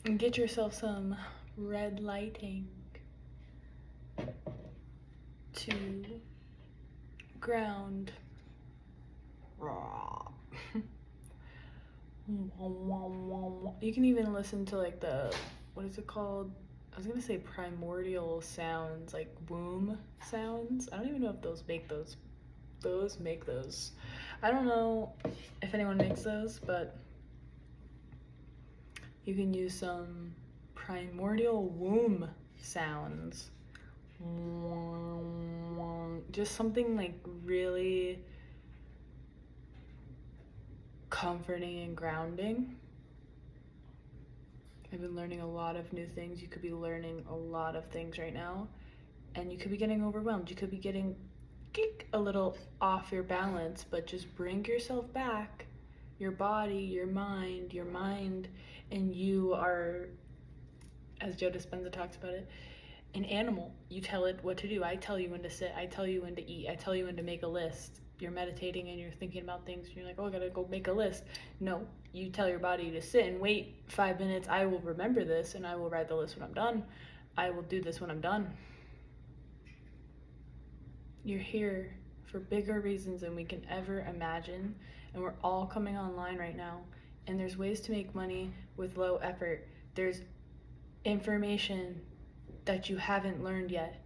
And get yourself some red lighting to ground. You can even listen to like the, what is it called? I was gonna say primordial sounds, like womb sounds. I don't even know if those make those. I don't know if anyone makes those, but you can use some primordial womb sounds. Just something like really comforting and grounding. I've been learning a lot of new things. You could be learning a lot of things right now, and you could be getting overwhelmed. You could be getting a little off your balance, but just bring yourself back. Your body, your mind, and you are, as Joe Dispenza talks about it, an animal. You tell it what to do. I tell you when to sit. I tell you when to eat. I tell you when to make a list. You're meditating and you're thinking about things. And you're like, oh, I gotta go make a list. No, you tell your body to sit and wait 5 minutes. I will remember this and I will write the list when I'm done. I will do this when I'm done. You're here for bigger reasons than we can ever imagine. And we're all coming online right now. And there's ways to make money with low effort. There's information that you haven't learned yet.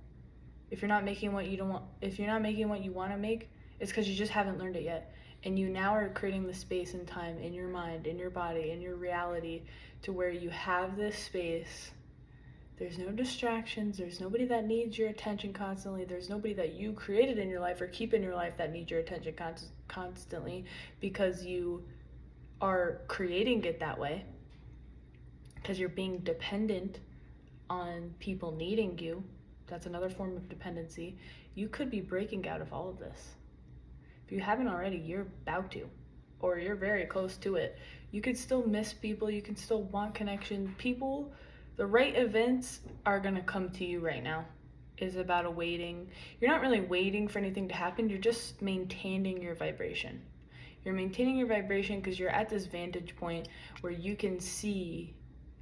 If you're not making what you don't want, if you're not making what you want to make, it's because you just haven't learned it yet. And you now are creating the space and time in your mind, in your body, in your reality to where you have this space. There's no distractions. There's nobody that needs your attention constantly. There's nobody that you created in your life or keep in your life that needs your attention constantly because you are creating it that way. Because you're being dependent on people needing you. That's another form of dependency. You could be breaking out of all of this. If you haven't already, you're about to, or you're very close to it. You could still miss people. You can still want connection. People, the right events are going to come to you right now. Is about a waiting. You're not really waiting for anything to happen. You're just maintaining your vibration. You're maintaining your vibration because you're at this vantage point where you can see,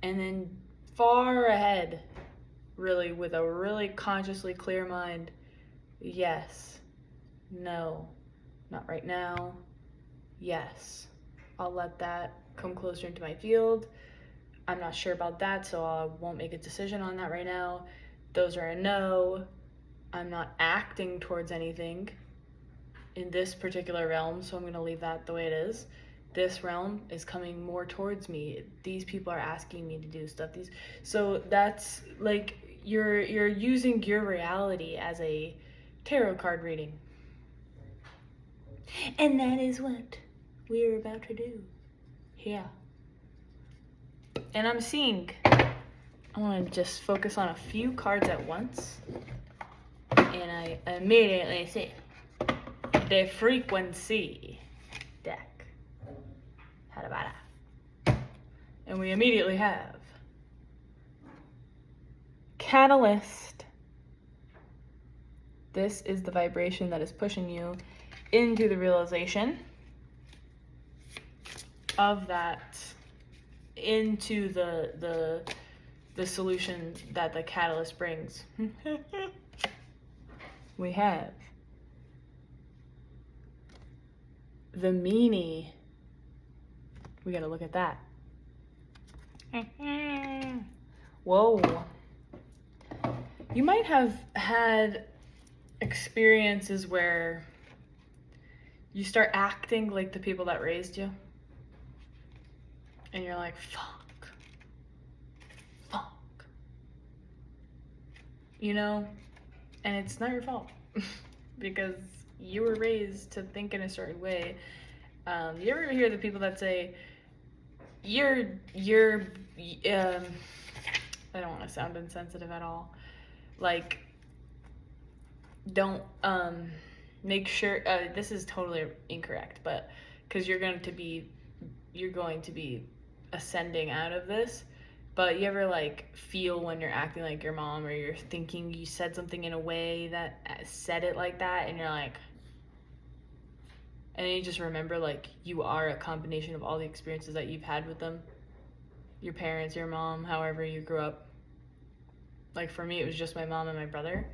and then far ahead, really, with a really consciously clear mind, yes, no, not right now, yes, I'll let that come closer into my field. I'm not sure about that, so I won't make a decision on that right now. Those are a no. I'm not acting towards anything in this particular realm, so I'm going to leave that the way it is. This realm is coming more towards me. These people are asking me to do stuff. So that's like you're using your reality as a tarot card reading. And that is what we're about to do. Yeah. And I'm seeing, I want to just focus on a few cards at once. And I immediately see the frequency deck. How about that? And we immediately have Catalyst. This is the vibration that is pushing you into the realization of that, into the solution that the catalyst brings. We have the meanie. We gotta look at that. Whoa. You might have had experiences where you start acting like the people that raised you. And you're like, fuck. You know? And it's not your fault. Because you were raised to think in a certain way. You ever hear the people that say, you're I don't want to sound insensitive at all. Like, don't, make sure, this is totally incorrect, but, because you're going to be ascending out of this, but you ever, like, feel when you're acting like your mom, or you're thinking you said something in a way that said it like that, and you're like, and then you just remember, like, you are a combination of all the experiences that you've had with them. your parents, your mom, however you grew up. Like for me, it was just my mom and my brother.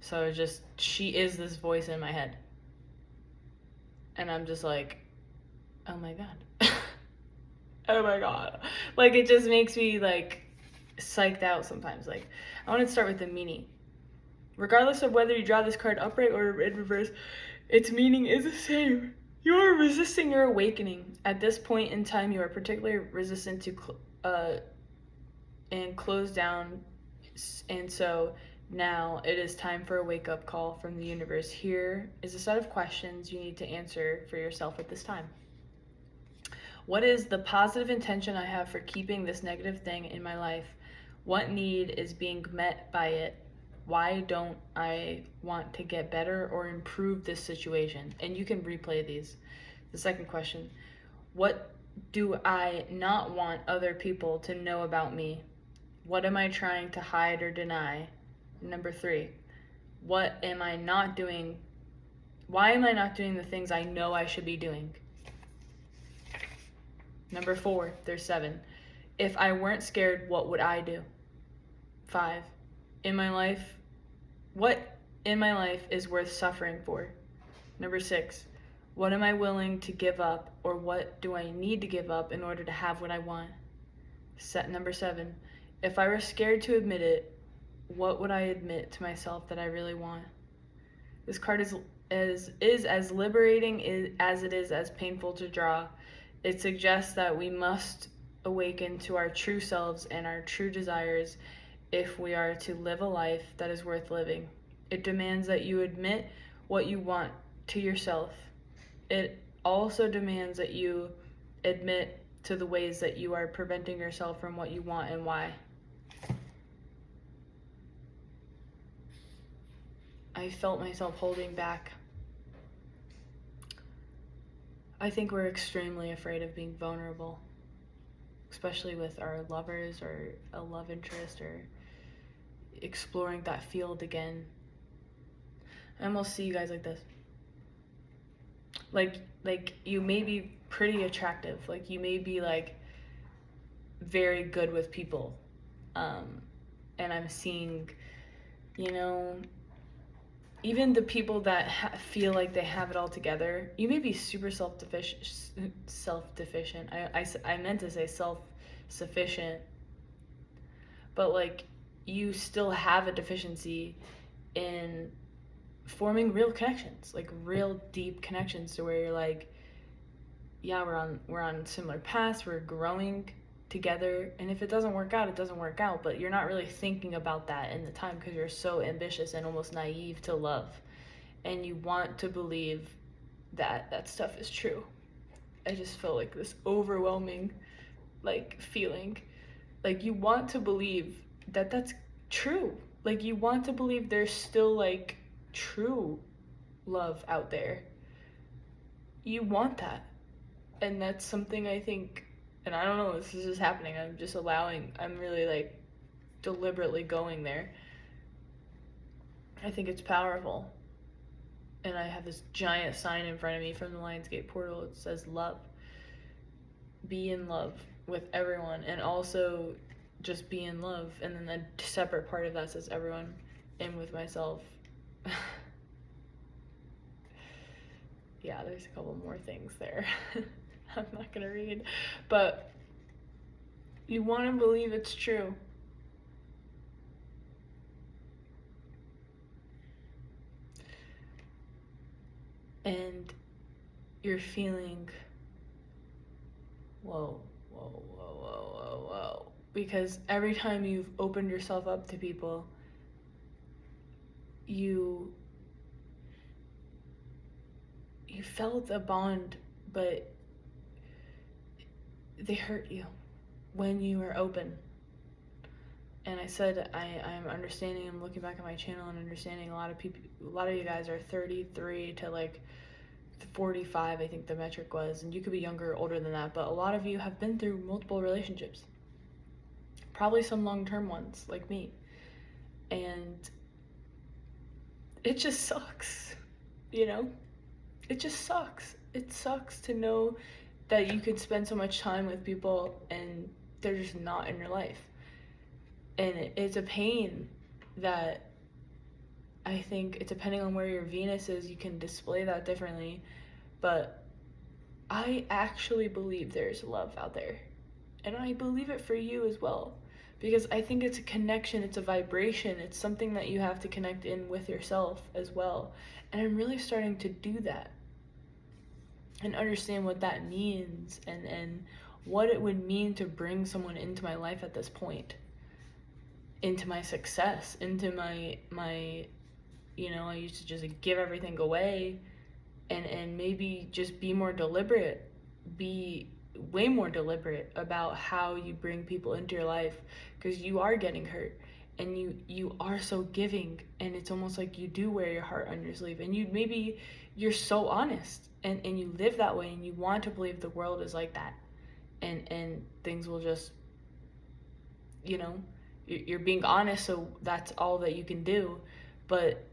So it's just, she is this voice in my head. And I'm just like, oh my God. Oh my God. Like it just makes me like psyched out sometimes. Like I want to start with the meaning. Regardless of whether you draw this card upright or in reverse, its meaning is the same. You are resisting your awakening. At this point in time, you are particularly resistant to and close down. And so now it is time for a wake-up call from the universe. Here is a set of questions you need to answer for yourself at this time. What is the positive intention I have for keeping this negative thing in my life? What need is being met by it? Why don't I want to get better or improve this situation? And you can replay these. The second question, what do I not want other people to know about me? What am I trying to hide or deny? Number 3, what am I not doing? Why am I not doing the things I know I should be doing? Number 4, there's 7. If I weren't scared, what would I do? 5, what in my life is worth suffering for? Number 6, what am I willing to give up, or what do I need to give up in order to have what I want? Number 7, if I were scared to admit it, what would I admit to myself that I really want? This card is as liberating as it is as painful to draw. It suggests that we must awaken to our true selves and our true desires if we are to live a life that is worth living. It demands that you admit what you want to yourself. It also demands that you admit to the ways that you are preventing yourself from what you want and why. I felt myself holding back. I think we're extremely afraid of being vulnerable, especially with our lovers or a love interest or exploring that field again. I almost see you guys like this. Like you may be pretty attractive. Like you may be like very good with people. And I'm seeing, even the people that feel like they have it all together, you may be super self-deficient. I meant to say self-sufficient, but like you still have a deficiency in forming real connections, like real deep connections to where you're like, yeah, we're on similar paths, we're growing together, and if it doesn't work out, it doesn't work out, but you're not really thinking about that in the time because you're so ambitious and almost naive to love, and you want to believe that stuff is true. I just feel like this overwhelming like feeling, like you want to believe that that's true, like you want to believe there's still like true love out there. You want that, and that's something I think, and I don't know, this is just happening, I'm really like deliberately going there. I think it's powerful, and I have this giant sign in front of me from the Lionsgate portal. It says love. Be in love with everyone, and also just be in love, and then the separate part of that says everyone, and with myself. Yeah, there's a couple more things there. I'm not gonna read, but you want to believe it's true. And you're feeling, whoa, because every time you've opened yourself up to people, you felt a bond, but they hurt you when you were open. And I said, I'm understanding, I'm looking back at my channel and understanding a lot of you guys are 33 to like 45, I think the metric was, and you could be younger or older than that, but a lot of you have been through multiple relationships, probably some long-term ones like me, and it just sucks, it just sucks. It sucks to know that you could spend so much time with people and they're just not in your life. And it's a pain that I think, depending on where your Venus is, you can display that differently. But I actually believe there's love out there. And I believe it for you as well. Because I think it's a connection, it's a vibration, it's something that you have to connect in with yourself as well. And I'm really starting to do that. And understand what that means and what it would mean to bring someone into my life at this point. Into my success, into my I used to just give everything away and maybe just be more deliberate, be way more deliberate about how you bring people into your life, because you are getting hurt and you are so giving, and it's almost like you do wear your heart on your sleeve, and you're so honest and you live that way, and you want to believe the world is like that, and things will just, you're being honest, so that's all that you can do. But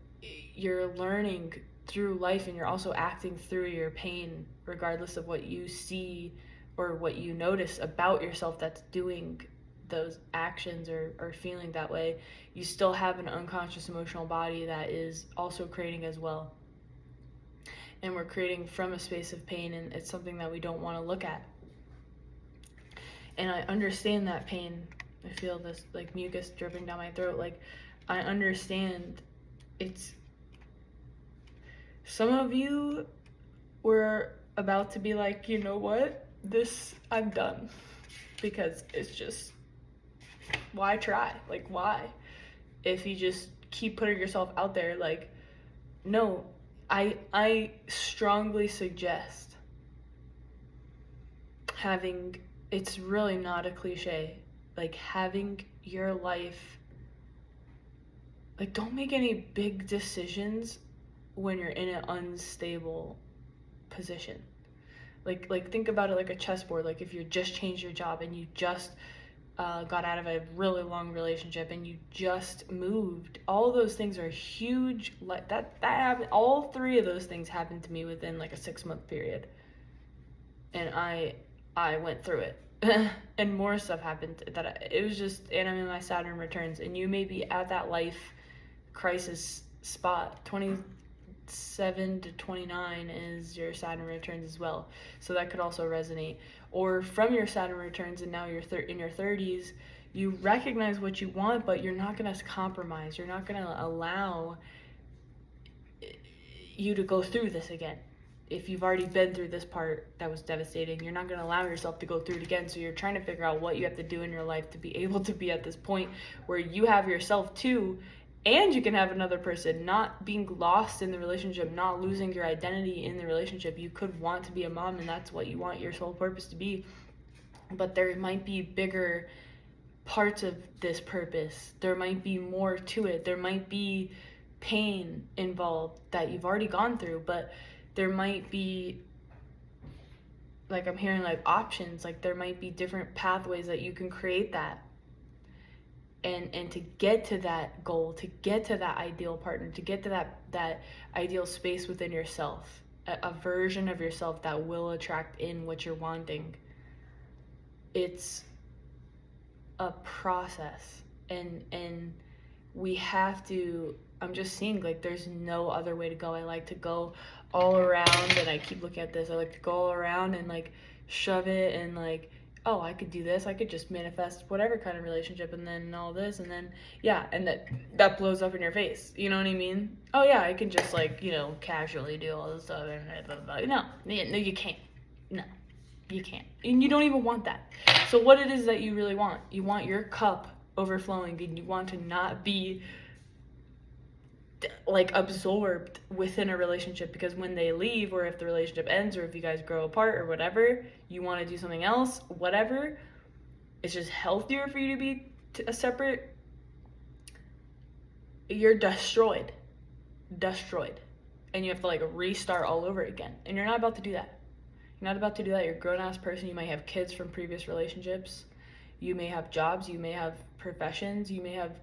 you're learning through life, and you're also acting through your pain, regardless of what you see or what you notice about yourself that's doing those actions or feeling that way. You still have an unconscious emotional body that is also creating as well. And we're creating from a space of pain, and it's something that we don't want to look at. And I understand that pain. I feel this like mucus dripping down my throat. Like, I understand. It's, some of you were about to be like, you know what? I'm done. Because it's just, why try? Like, why? If you just keep putting yourself out there, like, no, I strongly suggest having, it's really not a cliche, like having your life, like, don't make any big decisions when you're in an unstable position. Like think about it like a chessboard. Like, if you just changed your job and you just got out of a really long relationship and you just moved, all those things are huge. Like that happened. All three of those things happened to me within like a 6-month period, and I went through it. And more stuff happened it was just, and I'm in my Saturn returns, and you may be at that life crisis spot. 27 to 29 is your Saturn returns as well, so that could also resonate. Or from your Saturn returns and now you're in your 30s, you recognize what you want, but you're not going to compromise. You're not going to allow you to go through this again. If you've already been through this part that was devastating, you're not going to allow yourself to go through it again. So you're trying to figure out what you have to do in your life to be able to be at this point where you have yourself too, and you can have another person, not being lost in the relationship, not losing your identity in the relationship. You could want to be a mom, and that's what you want your sole purpose to be. But there might be bigger parts of this purpose. There might be more to it. There might be pain involved that you've already gone through, but there might be, like, I'm hearing like options, like there might be different pathways that you can create that. And to get to that goal, to get to that ideal partner, to get to that ideal space within yourself, a version of yourself that will attract in what you're wanting. It's a process, and we have to, I'm just seeing like there's no other way to go. I like to go all around, and I keep looking at this, I like to go all around and like shove it, and like, oh, I could do this, I could just manifest whatever kind of relationship, and then all this, and then, yeah, and that blows up in your face, you know what I mean? Oh yeah, I can just like, casually do all this stuff, and blah, blah, blah. No, you can't. No, you can't. And you don't even want that. So what it is that you really want, you want your cup overflowing, and you want to not be like absorbed within a relationship, because when they leave, or if the relationship ends, or if you guys grow apart or whatever, you want to do something else, whatever, it's just healthier for you to be a separate, you're destroyed, and you have to like restart all over again, and you're not about to do that. You're not about to do that. You're a grown-ass person. You might have kids from previous relationships, you may have jobs, you may have professions, you may have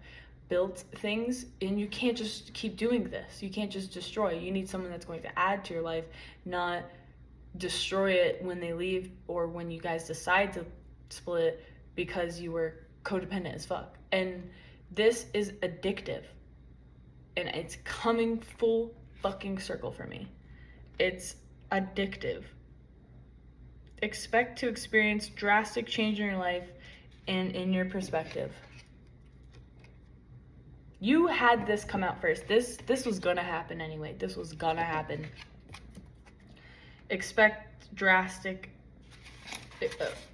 built things, and you can't just keep doing this. You can't just destroy. You need someone that's going to add to your life, not destroy it when they leave, or when you guys decide to split, because you were codependent as fuck. And this is addictive. And it's coming full fucking circle for me. It's addictive. Expect to experience drastic change in your life and in your perspective. You had this come out first. This was gonna happen anyway. This was gonna happen. Expect drastic.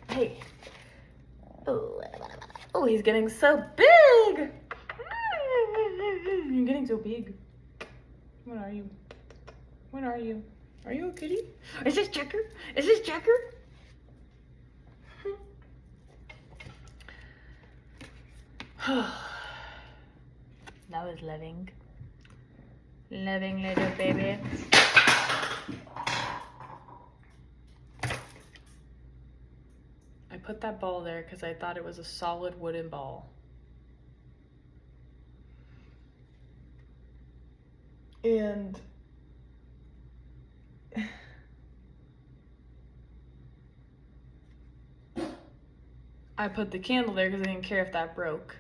Hey. Oh, he's getting so big. You're getting so big. What are you? What are you? Are you a kitty? Is this Checker? Is this Checker? That was loving. Loving little baby. I put that ball there because I thought it was a solid wooden ball. And I put the candle there because I didn't care if that broke.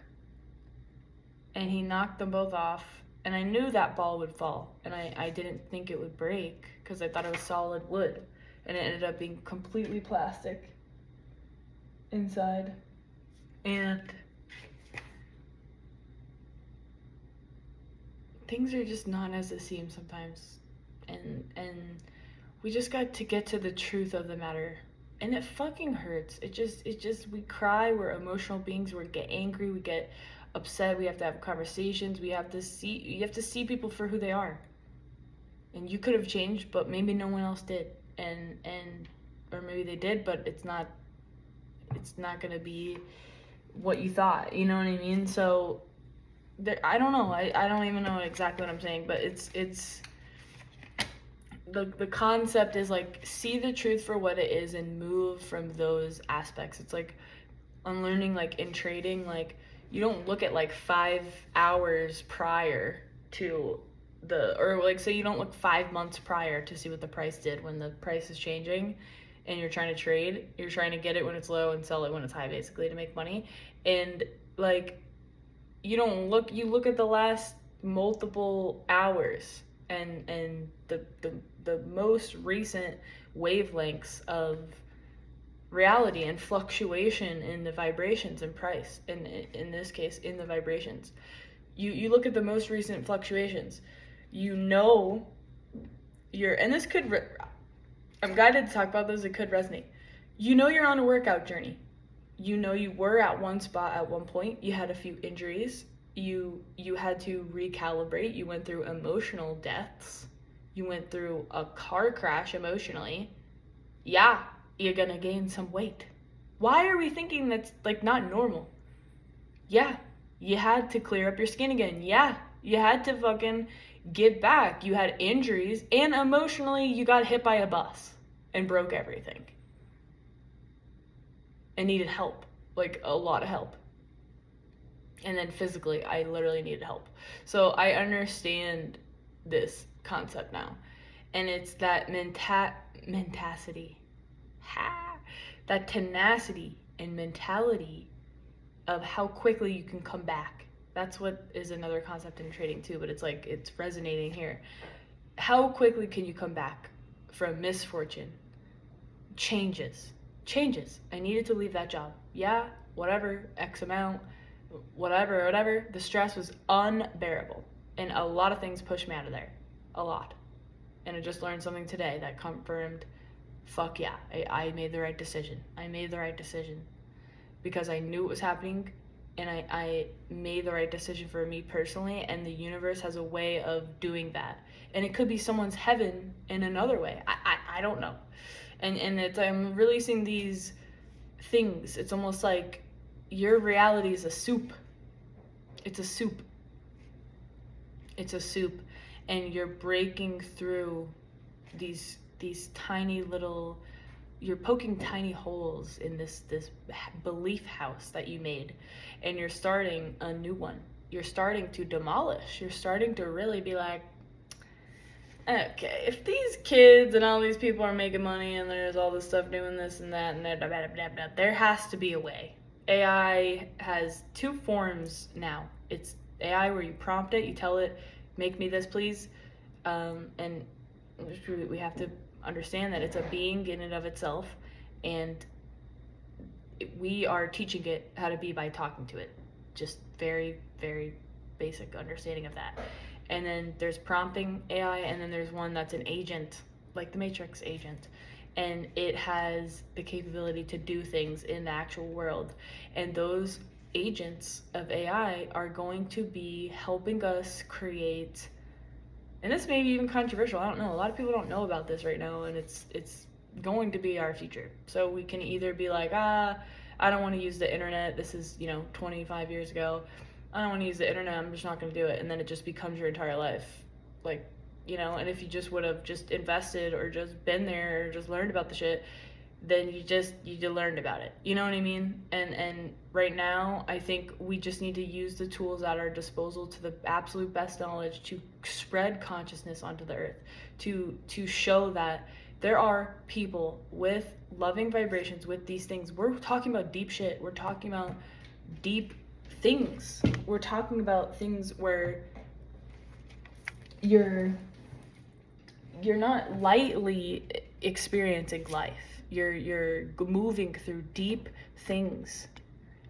And he knocked them both off. And I knew that ball would fall. And I didn't think it would break because I thought it was solid wood. And it ended up being completely plastic inside. And things are just not as they seem sometimes. And we just got to get to the truth of the matter. And it fucking hurts. It just we cry, we're emotional beings, we get angry, we get upset, we have to have conversations, you have to see people for who they are. And you could have changed, but maybe no one else did. And or maybe they did, but it's not gonna be what you thought, you know what I mean? So I don't know. I don't even know exactly what I'm saying, but it's the concept is like, see the truth for what it is and move from those aspects. It's like unlearning, like in trading, like you don't look at like 5 hours prior to or like say you don't look 5 months prior to see what the price did when the price is changing and you're trying to trade. You're trying to get it when it's low and sell it when it's high, basically, to make money. And like you look at the last multiple hours and the most recent wavelengths of reality and fluctuation in the vibrations and price, in this case in the vibrations. You look at the most recent fluctuations, and this could I'm guided to talk about this, it could resonate. You're on a workout journey. You were at one spot at one point, you had a few injuries, you had to recalibrate, you went through emotional deaths, you went through a car crash emotionally. Yeah, you're gonna gain some weight. Why are we thinking that's like not normal? Yeah, you had to clear up your skin again. Yeah, you had to fucking get back. You had injuries, and emotionally you got hit by a bus and broke everything and needed help, like a lot of help. And then physically, I literally needed help. So I understand this concept now. And it's that mentacity. That tenacity and mentality of how quickly you can come back. That's what is another concept in trading too, but it's like, it's resonating here. How quickly can you come back from misfortune? Changes. I needed to leave that job. Yeah, whatever, X amount, whatever. The stress was unbearable. And a lot of things pushed me out of there. A lot. And I just learned something today that confirmed, fuck yeah, I made the right decision. I made the right decision because I knew it was happening, and I made the right decision for me personally, and the universe has a way of doing that. And it could be someone's heaven in another way. I don't know. And it's, I'm releasing these things. It's almost like your reality is a soup. It's a soup. And you're breaking through these tiny little, you're poking tiny holes in this belief house that you made, and you're starting a new one. You're starting to demolish. You're starting to really be like, okay, if these kids and all these people are making money and there's all this stuff doing this and that and that, there has to be a way. AI has two forms now. It's AI where you prompt it, you tell it, make me this, please. And we have to understand that it's a being in and of itself, and we are teaching it how to be by talking to it. Just very, very basic understanding of that. And then there's prompting AI, and then there's one that's an agent, like the Matrix agent. And it has the capability to do things in the actual world. And those agents of AI are going to be helping us create, and this may be even controversial, I don't know, a lot of people don't know about this right now, and it's going to be our future. So we can either be like, I don't want to use the internet, this is 25 years ago, I don't want to use the internet, I'm just not going to do it, and then it just becomes your entire life. Like, and if you just would have just invested or just been there or just learned about the shit, then you learned about it. You know what I mean? And right now, I think we just need to use the tools at our disposal to the absolute best knowledge to spread consciousness onto the earth, to show that there are people with loving vibrations with these things. We're talking about deep shit. We're talking about deep things. We're talking about things where you're not lightly experiencing life. You're moving through deep things,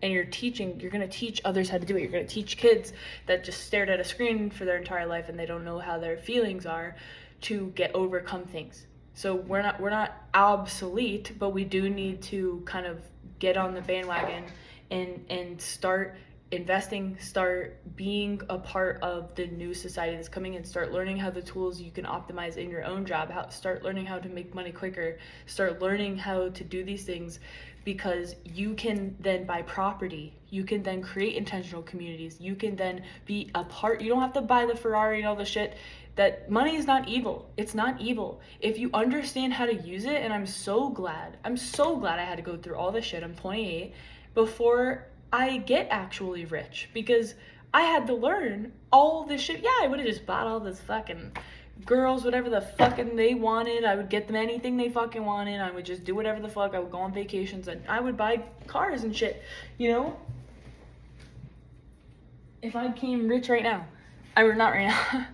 and you're going to teach others how to do it. You're going to teach kids that just stared at a screen for their entire life and they don't know how their feelings are to overcome things. So we're not obsolete, but we do need to kind of get on the bandwagon and start investing, start being a part of the new society that's coming in, start learning how the tools you can optimize in your own job, start learning how to make money quicker, start learning how to do these things, because you can then buy property, you can then create intentional communities, you can then be a part, you don't have to buy the Ferrari and all the shit. That money is not evil. It's not evil if you understand how to use it. And I'm so glad I had to go through all this shit. I'm 28 before I get actually rich, because I had to learn all this shit. Yeah, I would have just bought all this fucking girls, whatever the fucking they wanted. I would get them anything they fucking wanted. I would just do whatever the fuck. I would go on vacations and I would buy cars and shit, If I became rich right now, not right now,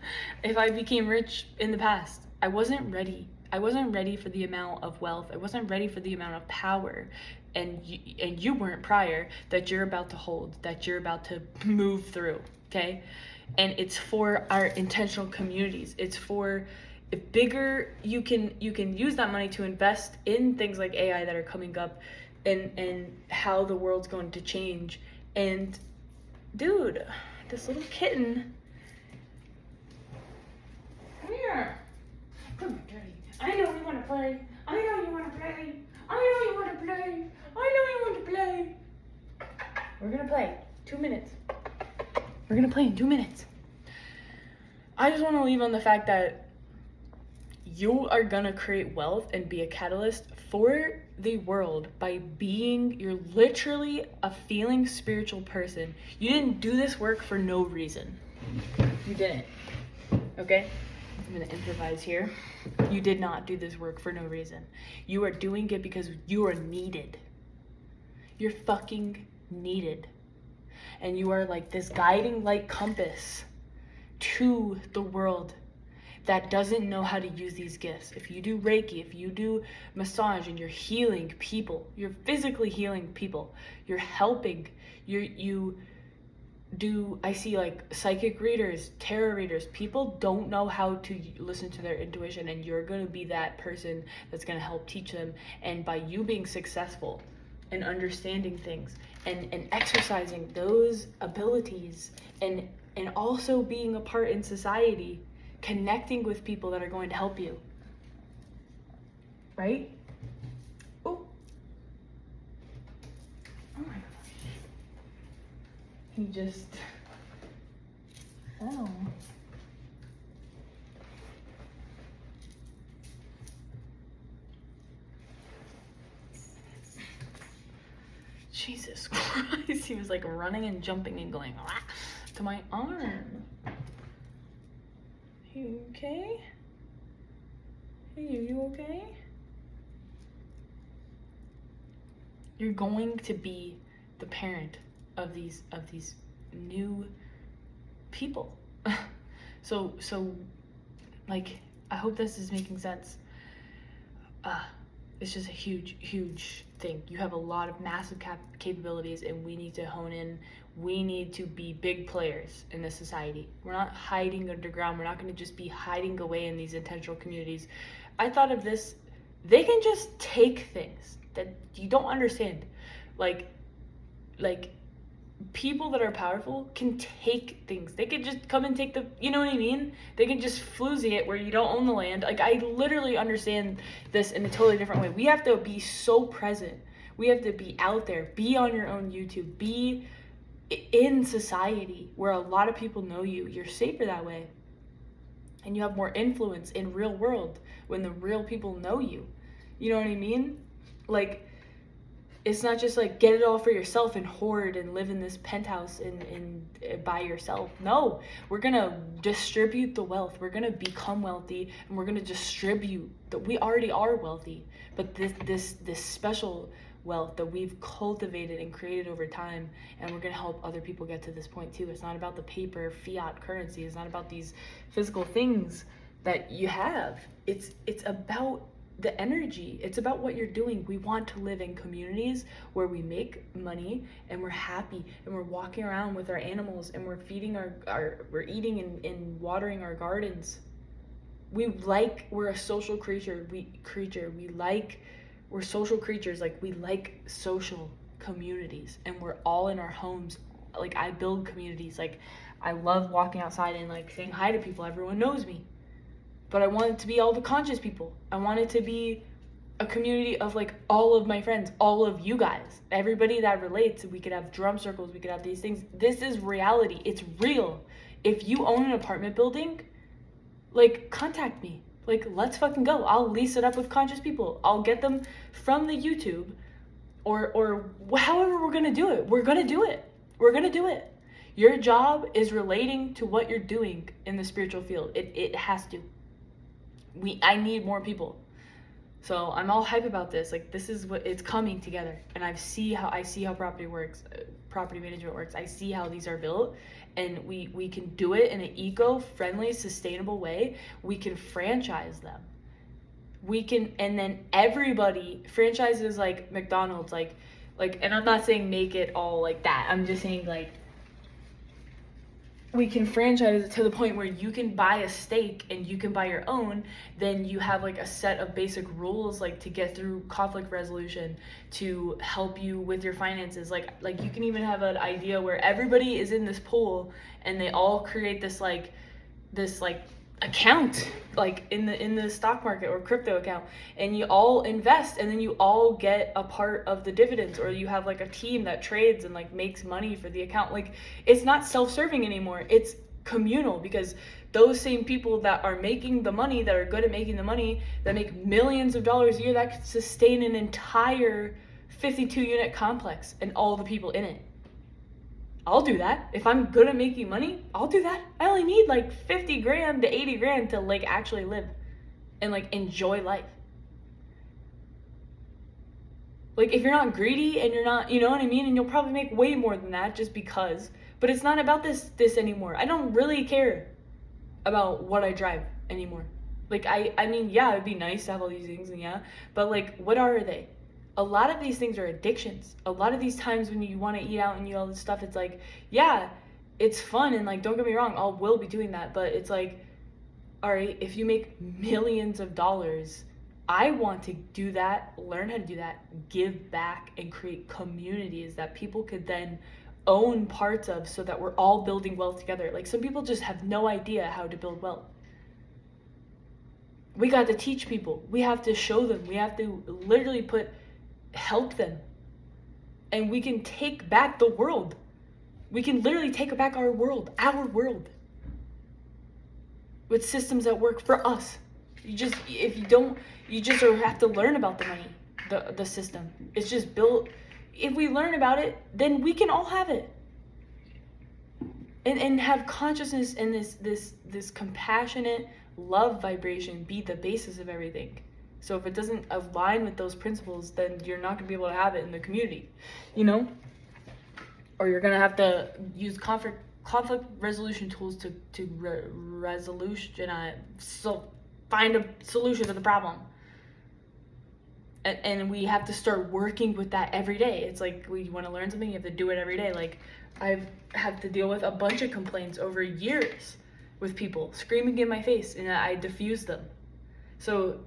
if I became rich in the past, I wasn't ready. I wasn't ready for the amount of wealth. I wasn't ready for the amount of power, and you weren't prior, that you're about to hold, that you're about to move through, okay? And it's for our intentional communities. It's for bigger, you can use that money to invest in things like AI that are coming up, and how the world's going to change. And dude, this little kitten, come here. Come here, Daddy. I know you want to play. I know you want to play. I know you want to play. I know you want to play. We're going to play. 2 minutes. We're going to play in 2 minutes. I just want to leave on the fact that you are going to create wealth and be a catalyst for the world by you're literally a feeling spiritual person. You didn't do this work for no reason. You didn't. Okay? I'm going to improvise here. You did not do this work for no reason. You are doing it because you are needed. You're fucking needed. And you are like this guiding light compass to the world that doesn't know how to use these gifts. If you do Reiki, if you do massage, and you're healing people, you're physically healing people, you're helping, I see like psychic readers, tarot readers, people don't know how to listen to their intuition, and you're going to be that person that's going to help teach them. And by you being successful and understanding things and exercising those abilities, and also being a part in society, connecting with people that are going to help you, right? Oh my gosh, he just fell. Jesus Christ, he was like running and jumping and going to my arm. You okay? Hey, are you okay? You're going to be the parent of these new people. so like, I hope this is making sense. It's just a huge thing. You have a lot of massive capabilities, and we need to hone in. We need to be big players in this society. We're not hiding underground. We're not going to just be hiding away in these intentional communities. I thought of this. They can just take things that you don't understand. Like people that are powerful can take things. They could just come and take the, you know what I mean? They can just floozy it where you don't own the land. Like, I literally understand this in a totally different way. We have to be so present. We have to be out there, be on your own YouTube, be in society where a lot of people know you. You're safer that way. And you have more influence in real world when the real people know you. You know what I mean? Like, it's not just like get it all for yourself and hoard and live in this penthouse and by yourself. No, we're gonna distribute the wealth. We're gonna become wealthy, and we're gonna distribute that. We already are wealthy, but this special wealth that we've cultivated and created over time, and we're gonna help other people get to this point too. It's not about the paper fiat currency. It's not about these physical things that you have. It's about the energy. It's about what you're doing. We want to live in communities where we make money and we're happy and we're walking around with our animals and we're feeding we're eating and watering our gardens. We're a social creature. We're social creatures. Like, we like social communities, and we're all in our homes. Like, I build communities. Like, I love walking outside and like saying hi to people. Everyone knows me. But I want it to be all the conscious people. I want it to be a community of like all of my friends, all of you guys, everybody that relates. We could have drum circles, we could have these things. This is reality. It's real. If you own an apartment building, like, contact me. Like, let's fucking go. I'll lease it up with conscious people. I'll get them from the YouTube or however we're gonna do it. We're gonna do it. We're gonna do it. Your job is relating to what you're doing in the spiritual field. It has to. I need more people. So I'm all hype about this. Like, this is what it's coming together. And I see how property management works. I see how these are built, and we can do it in an eco-friendly, sustainable way. We can franchise them. And then everybody franchises, like McDonald's, like, and I'm not saying make it all like that. I'm just saying, like, we can franchise it to the point where you can buy a stake and you can buy your own. Then you have like a set of basic rules, like to get through conflict resolution, to help you with your finances. Like you can even have an idea where everybody is in this pool and they all create this account, like in the stock market or crypto account, and you all invest, and then you all get a part of the dividends, or you have like a team that trades and like makes money for the account. Like, it's not self-serving anymore, it's communal, because those same people that are making the money, that are good at making the money, that make millions of dollars a year, that could sustain an entire 52 unit complex and all the people in it. I'll do that. If I'm good at making money, I'll do that. I only need like 50 grand to 80 grand to like actually live and like enjoy life. Like, if you're not greedy and you're not, you know what I mean? And you'll probably make way more than that just because. But it's not about this anymore. I don't really care about what I drive anymore. Like, I mean, yeah, it'd be nice to have all these things, and yeah, but like, what are they? A lot of these things are addictions. A lot of these times when you want to eat out and eat all this stuff, it's like, yeah, it's fun, and like, don't get me wrong, I will be doing that, but it's like, all right, if you make millions of dollars, I want to do that, learn how to do that, give back, and create communities that people could then own parts of, so that we're all building wealth together. Like, some people just have no idea how to build wealth. We got to teach people. We have to show them. We have to literally help them, and we can take back the world. We can literally take back our world with systems that work for us. You just have to learn about the money, the system. It's just built. If we learn about it, then we can all have it, and have consciousness and this compassionate love vibration be the basis of everything. So if it doesn't align with those principles, then you're not going to be able to have it in the community, you know? or you're gonna have to use conflict resolution tools to find a solution to the problem. And we have to start working with that every day. It's like, we want to learn something, you have to do it every day. Like, I've had to deal with a bunch of complaints over years with people screaming in my face, and I diffuse them. So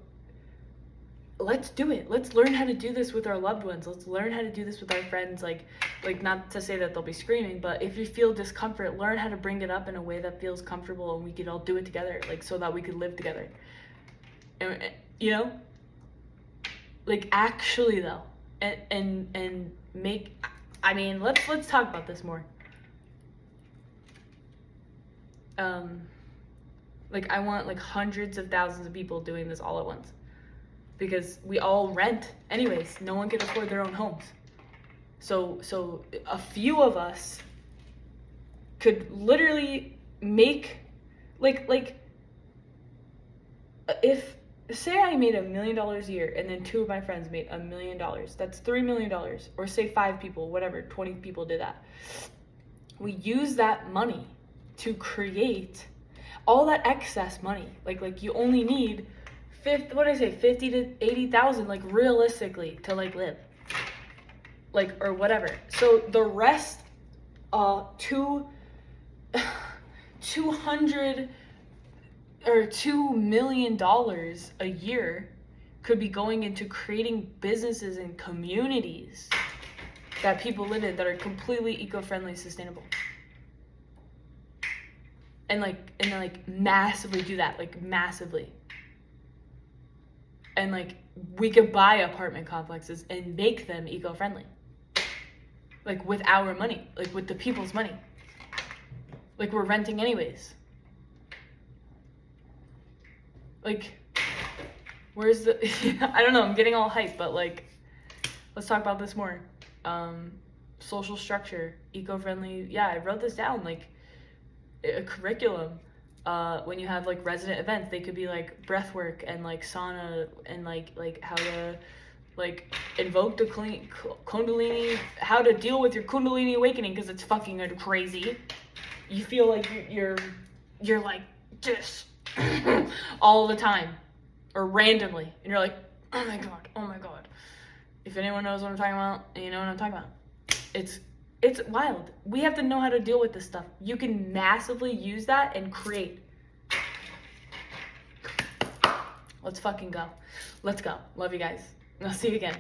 let's do it. Let's learn how to do this with our loved ones. Let's learn how to do this with our friends. Like not to say that they'll be screaming, but if you feel discomfort, learn how to bring it up in a way that feels comfortable, and we could all do it together, like, so that we could live together. And, you know, like, actually though, and make, I mean, let's talk about this more. Like, I want like hundreds of thousands of people doing this all at once, because we all rent anyways. No one can afford their own homes. So a few of us could literally make, like if, say I made $1 million a year, and then 2 of my friends made $1 million, that's $3 million. Or say 5 people, whatever, 20 people did that. We use that money to create all that excess money. Like you only need 50 to 80,000, like, realistically, to like live, like, or whatever. So the rest, $200 or $2 million a year could be going into creating businesses and communities that people live in that are completely eco-friendly, sustainable. And like massively do that, like massively. And like, we could buy apartment complexes and make them eco-friendly, like, with our money, like with the people's money. Like, we're renting anyways. Like, where's the I don't know, I'm getting all hyped, but like, let's talk about this more. Social structure, eco-friendly. Yeah, I wrote this down, like, a curriculum. When you have like resident events, they could be like breath work and like sauna, and like how to like invoke the kundalini, how to deal with your kundalini awakening, because it's fucking crazy. You feel like you're like just all the time, or randomly, and you're like, oh my god. If anyone knows what I'm talking about, you know what I'm talking about. It's wild. We have to know how to deal with this stuff. You can massively use that and create. Let's fucking go. Let's go. Love you guys. I'll see you again.